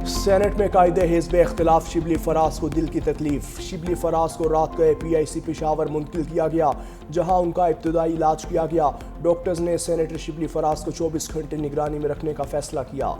Senate में कायदे हिज़्ब इख्तिलाफ शिबली फराज को दिल की तकलीफ। शिबली फराज को रात को PIC पेशावर मुंतकिल किया गया, जहां उनका इब्तदाई इलाज किया गया। डॉक्टर्स ने सेनेटर शिबली फराज को 24 घंटे निगरानी में रखने का फैसला किया।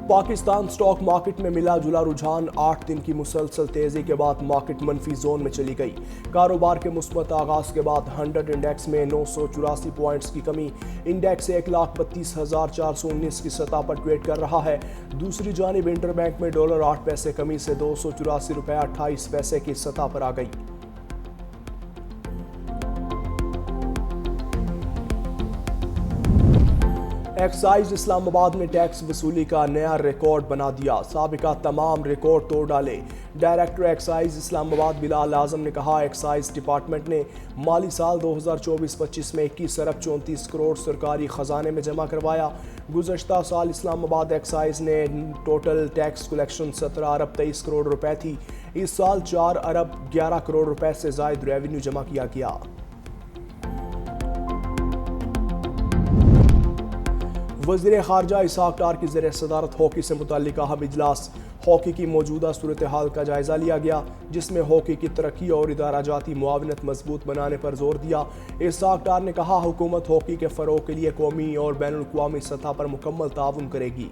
पाकिस्तान स्टॉक मार्केट में मिला जुला रुझान। 8 दिन की मुसलसल तेजी के बाद मार्केट मनफी जोन में चली गई। कारोबार के मुस्बत आगाज के बाद 100 इंडेक्स में 984 पॉइंट्स की कमी। इंडेक्स 1,32,419 की सतह पर ट्रेड कर रहा है। दूसरी जानिब इंटरबैंक में $8 कमी से $284.28 की सतह पर आ गई। एक्साइज इस्लामाबाद ने टैक्स वसूली का नया रिकॉर्ड बना दिया। साबिका तमाम रिकॉर्ड तोड़ डाले। डायरेक्टर एक्साइज इस्लामाबाद बिलाल आजम ने कहा, एक्साइज डिपार्टमेंट ने माली साल 2024-25 में 21 अरब 34 करोड़ सरकारी खजाने में जमा करवाया। गुज़श्ता साल इस्लामाबाद एक्साइज ने टोटल टैक्स कलेक्शन 17 अरब 23 करोड़ रुपए थी। इस साल 4 अरब 11 करोड़ रुपए से ज़ायद रेवेन्यू जमा किया गया। वज़ीर ख़ारजा इसहाक़ डार की ज़ेर सदारत हॉकी से मुतल्लिक़ अहम इजलास। हॉकी की मौजूदा सूरत हाल का जायज़ा लिया गया, जिसमें हॉकी की तरक्की और इदारा जाती मुआवनत मजबूत बनाने पर जोर दिया। इसहाक़ डार ने कहा, हुकूमत हॉकी के फ़रोग़ के लिए कौमी और बैनुल अक़वामी सतह पर मुकम्मल ताउन करेगी।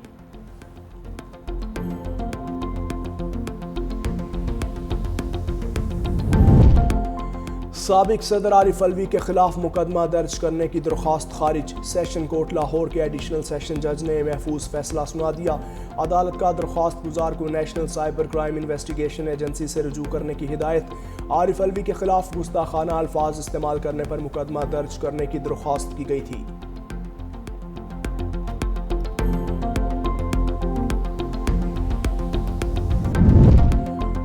साबिक सदर आरिफ अलवी के खिलाफ मुकदमा दर्ज करने की दरख्वास्त खारिज। सेशन कोर्ट लाहौर के एडिशनल सेशन जज ने महफूज फैसला सुना दिया। अदालत का दरख्वास्त गुजार को national cyber crime investigation agency से रजू करने की हिदायत। आरिफ अलवी के खिलाफ गुस्ताखाना अल्फाज इस्तेमाल करने पर मुकदमा दर्ज करने की दरख्वास्त की गई थी।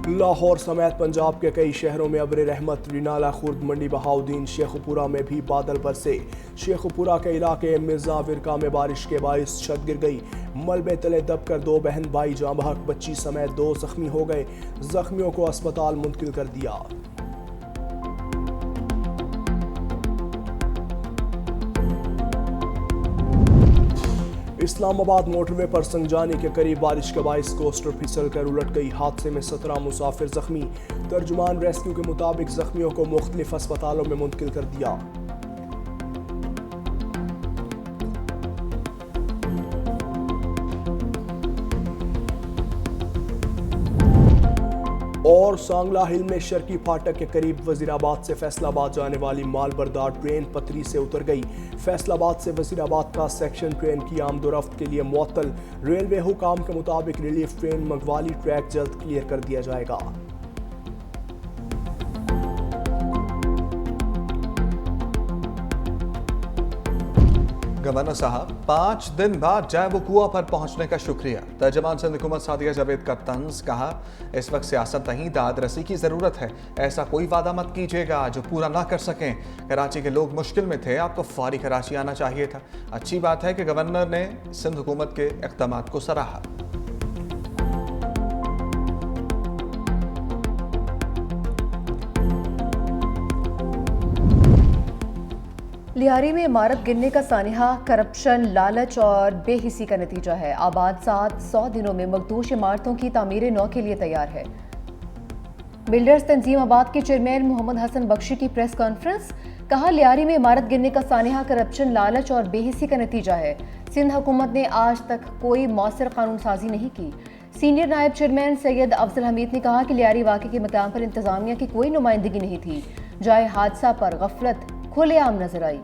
लाहौर समेत पंजाब के कई शहरों में अब्र रहमत। रिनाला, खुर्द, मंडी बहाउद्दीन, शेखुपुरा में भी बादल बरसे। शेखुपुरा के इलाके मिर्जा विरका में बारिश के बाइस छत गिर गई। मलबे तले दबकर 2 बहन भाई जाँ बहक, बच्ची समेत 2 जख्मी हो गए। जख्मियों को अस्पताल मुंतकिल कर दिया। इस्लामाबाद मोटरवे पर संजानी के करीब बारिश के बाइस कोस्टर फिसल कर उलट गई। हादसे में 17 मुसाफिर जख्मी। तर्जुमान रेस्क्यू के मुताबिक जख्मियों को मुख्तलिफ अस्पतालों में मुंतकिल कर दिया। और सांगला हिल में शर्की फाटक के करीब वजीराबाद से फैसलाबाद जाने वाली मालबरदार ट्रेन पटरी से उतर गई। फैसलाबाद से वजीराबाद का सेक्शन ट्रेन की आमदोरफ्त के लिए मुअत्तल। रेलवे हुकाम के मुताबिक रिलीफ ट्रेन मगवाली ट्रैक जल्द क्लियर कर दिया जाएगा। गवर्नर साहब, 5 दिन बाद जय वकुआ पर पहुंचने का शुक्रिया। तर्जमान सिंध हुकूमत सादिया जावेद का तंज। कहा, इस वक्त सियासत नहीं, दाद रसी की जरूरत है। ऐसा कोई वादा मत कीजिएगा जो पूरा ना कर सकें। कराची के लोग मुश्किल में थे, आपको फौरी कराची आना चाहिए था। अच्छी बात है कि गवर्नर ने सिंध हुकूमत के इक़दामात को सराहा। लियारी में इमारत गिरने का सानिहा करप्शन, लालच और बेहिसी का नतीजा है। आबाद 100 दिनों में मखदूश इमारतों की तामीर नौ के लिए तैयार है। बिल्डर्स तंजीम आबाद के चेयरमैन मोहम्मद हसन बख्शी की प्रेस कॉन्फ्रेंस। कहा, लियारी में इमारत गिरने का सानिहा करप्शन, लालच और बेहिसी का नतीजा है। सिंध हुकूमत ने आज तक कोई मौसर कानून साजी नहीं की। सीनियर नायब चेयरमैन सैयद अफजल हमीद ने कहा कि लियारी वाक़े के मकाम पर इंतजामिया की कोई नुमाइंदगी नहीं थी। जाए हादसा पर गफलत खुलेआम नजर आई।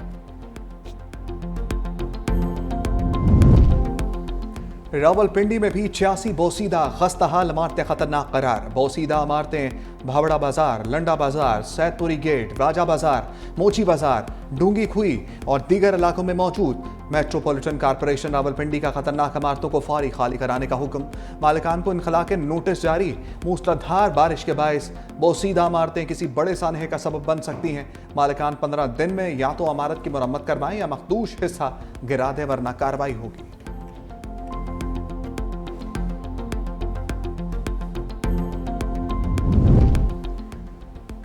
रावलपिंडी में भी 86 बोसीदा खस्ताहाल इमारतें खतरनाक करार। बोसीदा इमारतें भावड़ा बाजार, लंडा बाजार, सैदपुरी गेट, राजा बाजार, मोची बाजार, डूंगी खुई और दीगर इलाकों में मौजूद। मेट्रोपॉलिटन कॉरपोरेशन रावलपिंडी का खतरनाक इमारतों को फौरी खाली कराने का हुक्म। मालिकान को इनखला के नोटिस जारी। मूसलाधार बारिश के बायस बोसीदा इमारतें किसी बड़े सानहे का सबब बन सकती हैं। मालिकान 15 दिन में या तो इमारत की मरम्मत करवाएं या मखदूश हिस्सा गिरा दें, वरना कार्रवाई होगी।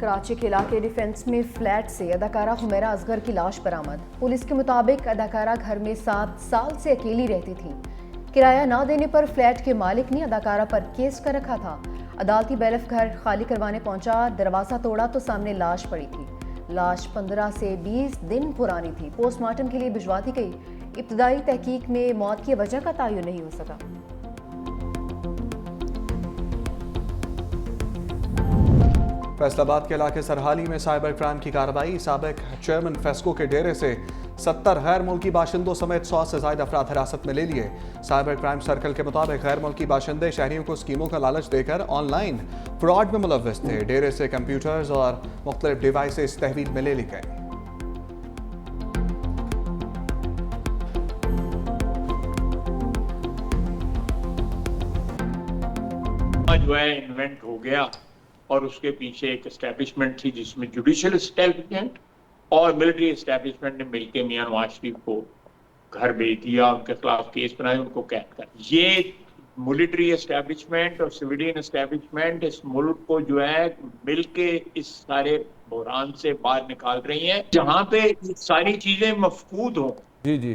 कराची के इलाके डिफेंस में फ्लैट से अदाकारा हुमैरा असगर की लाश बरामद। पुलिस के मुताबिक अदाकारा घर में 7 साल से अकेली रहती थी। किराया ना देने पर फ्लैट के मालिक ने अदाकारा पर केस कर रखा था। अदालती बैरफ घर खाली करवाने पहुंचा, दरवाजा तोड़ा तो सामने लाश पड़ी थी। लाश 15 से 20 दिन पुरानी थी। पोस्टमार्टम के लिए भिजवा दी गई। इब्तदाई तहकीक में मौत की वजह का तयन नहीं हो सका। फैसलाबाद के इलाके सरहाली में साइबर क्राइम की कार्रवाई। साबिक चेयरमैन फेस्को के डेरे से 70 गैर मुल्की बाशिंदों समेत 100 से ज्यादा अफराद हिरासत में ले लिए। साइबर क्राइम सर्कल के मुताबिक गैर मुल्की बाशिंदे शहरियों को स्कीमों का लालच देकर ऑनलाइन फ्रॉड में मुलव्वस थे। डेरे से कंप्यूटर्स और मुख्तलिफ डिवाइसेस तहवील में ले ली गए। जो है इन्वेंट हो गया और उसके पीछे एक एस्टेब्लिशमेंट थी जिसमें जुडिशियल एस्टेब्लिशमेंट और मिलिट्री एस्टेब्लिशमेंट ने मिलकर मियां नवाज शरीफ को घर भेज दिया, उनके खिलाफ केस बनाए, उनको कैद कर। ये मिलिट्री एस्टेब्लिशमेंट और सिविलियन एस्टेब्लिशमेंट इस मुल्क को जो है मिलके इस सारे बहरान से बाहर निकाल रही हैं, जहां पे सारी चीजें मफकूद हों,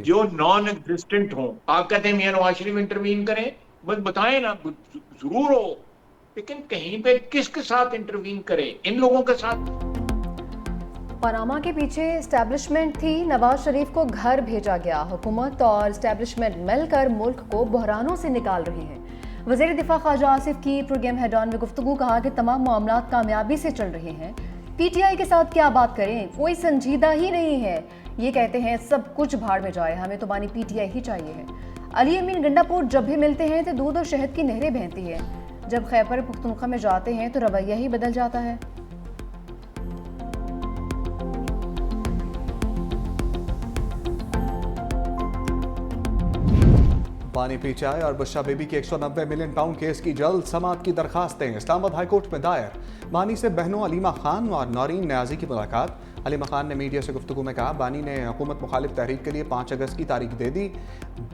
जो नॉन एग्जिस्टेंट हों। आप कहते हैं मियां नवाज शरीफ इंटरवीन करें, बस बताएं ना, जरूर हो, लेकिन कहीं पे किसके साथ इंटरवीन करें? इन लोगों के साथ। पनामा के पीछे एस्टेब्लिशमेंट थी। नवाज शरीफ को घर भेजा गया। हुकूमत और एस्टेब्लिशमेंट मिलकर मुल्क को बहरानों से निकाल रही हैं। वज़ीर दिफा ख्वाजा आसिफ की प्रोग्राम हेड-ऑन में गुफ्तगू, कहा कि तमाम मामला कामयाबी से चल रहे हैं। पीटीआई के साथ क्या बात करें, कोई संजीदा ही नहीं है। ये कहते हैं सब कुछ भाड़ में जाए, हमें तो बानी पीटीआई ही चाहिए है। अली अमीन गंडापुर जब भी मिलते हैं तो दूध और शहद की नहरें बहती हैं। जब खैबर पुख्तनख्वा में जाते हैं तो रवैया ही बदल जाता है। बानी पीटीआई और बुशरा बीबी की 190 मिलियन पाउंड केस की जल्द समाअत की दरखास्तें इस्लामाबाद हाईकोर्ट में दायर। बानी से बहनों अलीमा खान और नौरीन न्याजी की मुलाकात। अलीमा खान ने मीडिया से गुफ्तगू में कहा, बानी ने हुकूमत मुखालिफ तहरीक के लिए 5 अगस्त की तारीख दे दी।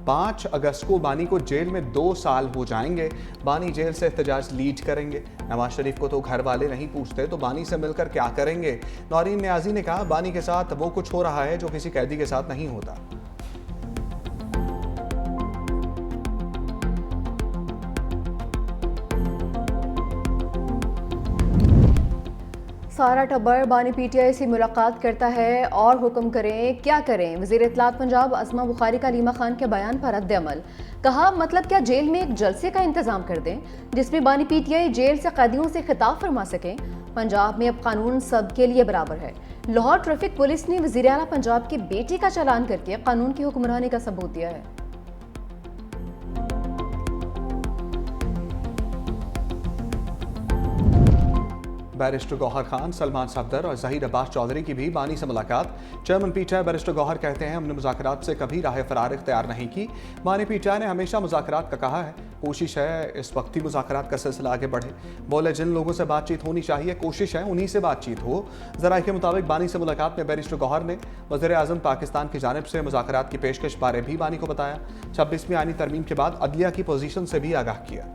5 अगस्त को बानी को जेल में 2 साल हो जाएंगे। बानी जेल से एहतजाज लीड करेंगे। नवाज शरीफ को तो घर वाले नहीं पूछते, तो बानी से मिलकर क्या करेंगे? नौरीन न्याजी ने कहा, बानी के साथ वो कुछ हो रहा है जो किसी कैदी के साथ नहीं होता। सारा टब्बर बानी पीटीआई से मुलाकात करता है और हुक्म करें क्या करें। वज़ीर इत्तलात पंजाब अस्मा बुखारी का अलीमा खान के बयान पर रद्द अमल। कहा, मतलब क्या जेल में एक जलसे का इंतजाम कर दें जिसमें बानी पीटीआई जेल से कैदियों से खिताब फरमा सकें। पंजाब में अब कानून सबके लिए बराबर है। लाहौर ट्रैफिक पुलिस ने वज़ीर आला पंजाब की बेटी का चालान करके कानून की हुक्मरानी का सबूत दिया है। बैरिस्टर गौहर खान, सलमान सफदर और जहीर अब्बास चौधरी की भी बानी से मुलाकात। चेयरमैन पीटीआई बैरिस्टर गौहर कहते हैं, हमने मुज़ाकरात से कभी राह फरार इख्तियार नहीं की। बानी पीटीआई ने हमेशा मुज़ाकरात का कहा है। कोशिश है इस वक्त ही मुज़ाकरात का सिलसिला आगे बढ़े। बोले, जिन लोगों से बातचीत होनी चाहिए, कोशिश है उन्हीं से बातचीत हो। ज़राए के मुताबिक बानी से मुलाकात में बैरिस्टर गौहर ने वज़ीर आज़म पाकिस्तान की जानिब से मुज़ाकरात की पेशकश बारे भी बानी को बताया। 26वीं आईनी तरमीम के बाद अदलिया की पोजीशन से भी आगाह किया।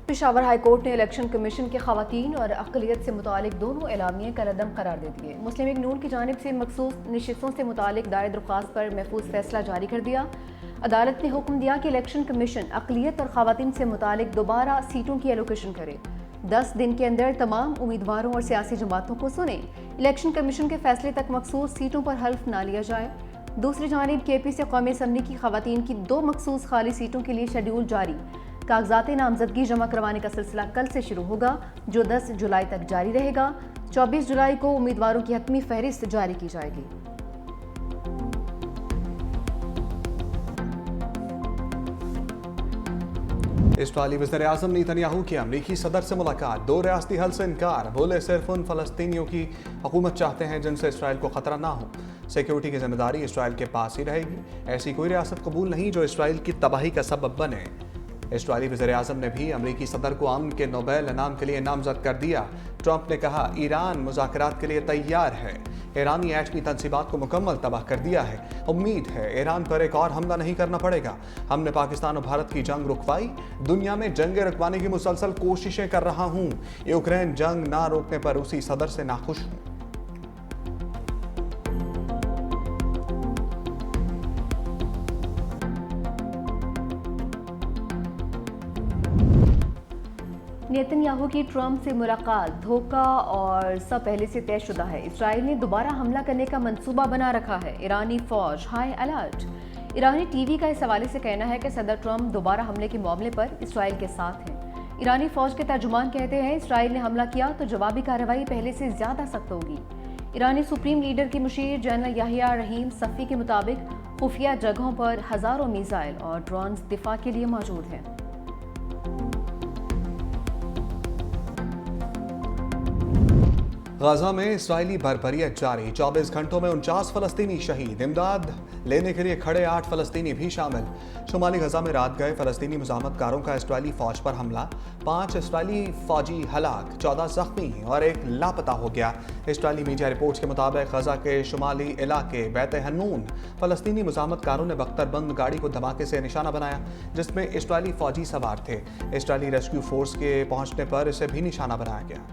पेशावर हाई कोर्ट ने इलेक्शन कमीशन के खवातीन और अक़लियत से मुतालिक दोनों एलामिये कलअदम करार दे दिए। मुस्लिम लीग नून की जानिब से मखसूस नशिस्तों से मुतालिक दायर दरख्वास्त पर महफूज फैसला जारी कर दिया। अदालत ने हुक्म दिया कि इलेक्शन कमीशन अक़लियत और खवातीन से मुतालिक दोबारा सीटों की एलोकेशन करे। 10 दिन के अंदर तमाम उम्मीदवारों और सियासी जमातों को सुने। इलेक्शन कमीशन के फैसले तक मखसूस सीटों पर हल्फ ना लिया जाए। दूसरी जानिब केपी से कौमी असम्बली की खवातीन की 2 मखसूस खाली सीटों के लिए शेड्यूल जारी। कागजात नामजदगी जमा करवाने का सिलसिला कल से शुरू होगा, जो 10 जुलाई तक जारी रहेगा। 24 जुलाई को उम्मीदवारों की हतमी फहरिस्त जारी की जाएगी। इस्राईली वज़ीर-ए-आज़म नेतन्याहू की अमरीकी सदर से मुलाकात। 2 रियासती हल से इनकार। बोले, सिर्फ उन फ़लस्तीनियों की हुकूमत चाहते हैं जिनसे इसराइल को ख़तरा ना हो। सिक्योरिटी की जिम्मेदारी इसराइल के पास ही रहेगी। ऐसी कोई रियासत कबूल नहीं जो इसराइल की तबाही का सबब बने। इस्राईली वज़ीर-ए-आज़म ने भी अमरीकी सदर को अमन के नोबेल इनाम के लिए नामजद कर दिया। ट्रंप ने कहा ईरान मुज़ाकरात के लिए तैयार है। ईरानी एटमी तंसीबात को मुकम्मल तबाह कर दिया है। उम्मीद है ईरान पर एक और हमला नहीं करना पड़ेगा। हमने पाकिस्तान और भारत की जंग रुकवाई। दुनिया में जंगें रुकवाने की मुसलसल कोशिशें कर रहा हूँ। यूक्रेन जंग ना रोकने पर रूसी सदर से नाखुश हूँ। नेतन्याहू की ट्रंप से मुलाकात धोखा और सब पहले से तयशुदा है। इसराइल ने दोबारा हमला करने का मंसूबा बना रखा है। ईरानी फौज हाई अलर्ट। ईरानी टीवी का इस हवाले से कहना है कि सदर ट्रंप दोबारा हमले के मामले पर इसराइल के साथ हैं। ईरानी फौज के तर्जुमान कहते हैं इसराइल ने हमला किया तो जवाबी कार्रवाई पहले से ज्यादा सख्त होगी। ईरानी सुप्रीम लीडर की मुशीर जनरल याहिया रहीम सफ़ी के मुताबिक खुफिया जगहों पर हजारों मिसाइल और ड्रोन्स दिफा के लिए मौजूद हैं। गाजा में इसराइली बर्बरियत जारी। 24 घंटों में 49 फलस्तीनी शहीद। इमदाद लेने के लिए खड़े 8 फलस्तीनी भी शामिल। शुमाली गजा में रात गए फलस्तीनी मुजाहमतकारों का इसराइली फौज पर हमला। 5 इसराइली फौजी हलाक, 14 जख्मी और 1 लापता हो गया। इसराइली मीडिया रिपोर्ट्स के मुताबिक गजा के शुमाली इलाके बैत हन्नून फलस्तीनी मुजाहमतकारों ने बख्तरबंद गाड़ी को धमाके से निशाना बनाया जिसमें इसराइली फौजी सवार थे। इसराइली रेस्क्यू फोर्स के पहुंचने पर इसे भी निशाना बनाया गया।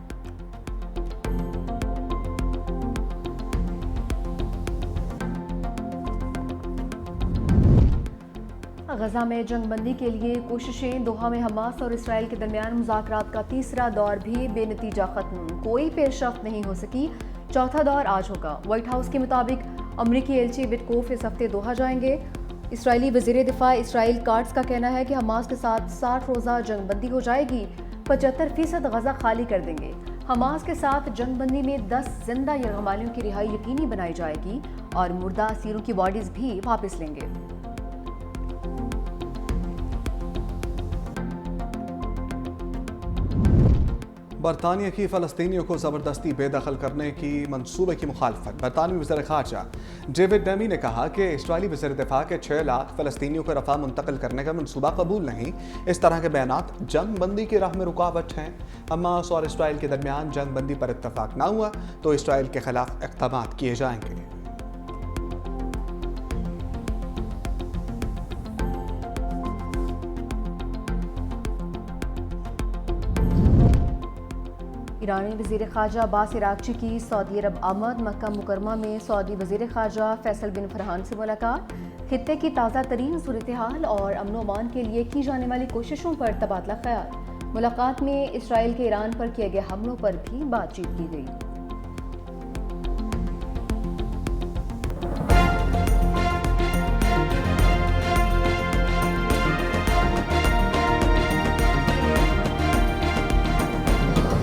गजा में जंगबंदी के लिए कोशिशें। दोहा में हमास और इसराइल के दरमियान मुज़ाकरात का तीसरा दौर भी बेनतीजा खत्म। कोई पेशरफ्त नहीं हो सकी। चौथा दौर आज होगा। व्हाइट हाउस के मुताबिक अमरीकी एलची विटकोफ इस हफ्ते दोहा जाएंगे। इसराइली वज़ीर दिफा इसराइल कार्ड्स का कहना है कि हमास के साथ 60 रोज़ा जंगबंदी हो जाएगी। 75% गजा खाली कर देंगे। हमास के साथ जंगबंदी में 10 जिंदा यरगमालियों की रिहाई यकीनी बनाई जाएगी और मुर्दा असीरों की बॉडीज भी वापस लेंगे। बरतानिया की फ़लस्तीनियों को ज़बरदस्ती बेदखल करने की मंसूबे की मुखालफत। बरतानवी वज़ीर ख़ारजा डेविड डेमी ने कहा कि इसराइली वज़ीर दिफा के 6 लाख फ़लस्तीनियों को रफ़ा मुंतकिल करने का मंसूबा कबूल नहीं। इस तरह के बयानात जंग बंदी की राह में रुकावट हैं। हमास और इसराइल के दरमियान जंग बंदी पर इत्तफाक न हुआ तो इसराइल के खिलाफ इक़दामात किए जाएंगे। ईरानी वज़ीर ख़ारजा अब्बास इराक़ची की सऊदी अरब आमद। मक्का मुकरमा में सऊदी वज़ीर ख़ारजा फैसल बिन फरहान से मुलाकात। खित्ते की ताज़ा तरीन सूरत हाल और अमन व अमान के लिए की जाने वाली कोशिशों पर तबादला ख्याल। मुलाकात में इसराइल के ईरान पर किए गए हमलों पर भी बातचीत की गई।